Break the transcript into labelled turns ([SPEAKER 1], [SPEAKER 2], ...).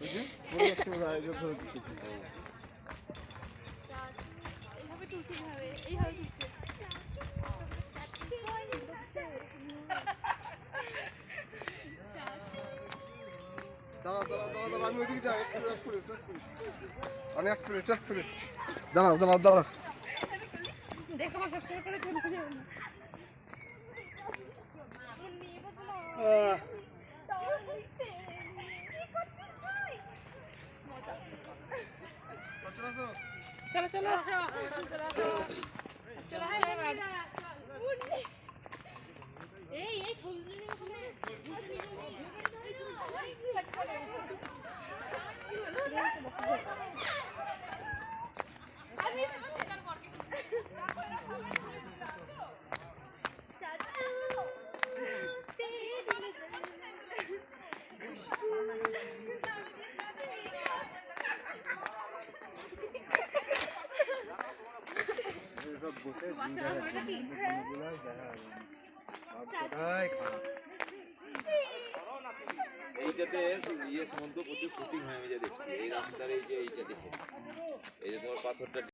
[SPEAKER 1] এইভাবে তুলছি, এইভাবে তুলছে।
[SPEAKER 2] দাঁড়াও দাঁড়াও দাঁড়াও দাঁড়াও, আমি ওইদিকে যাই, আমি এক মিনিট দাঁড়াও দাঁড়াও দাঁড়াও।
[SPEAKER 1] দেখো সবসময় করে চলে যাবে না। চলো চলো এই এই
[SPEAKER 3] এইটাতে ইয়ে সমুদ্র প্রচুর শুটিং হয়, আমি যা দেখছি এই রাস্তার এই যে এইটা দেখে এই যে তোমার পাথরটা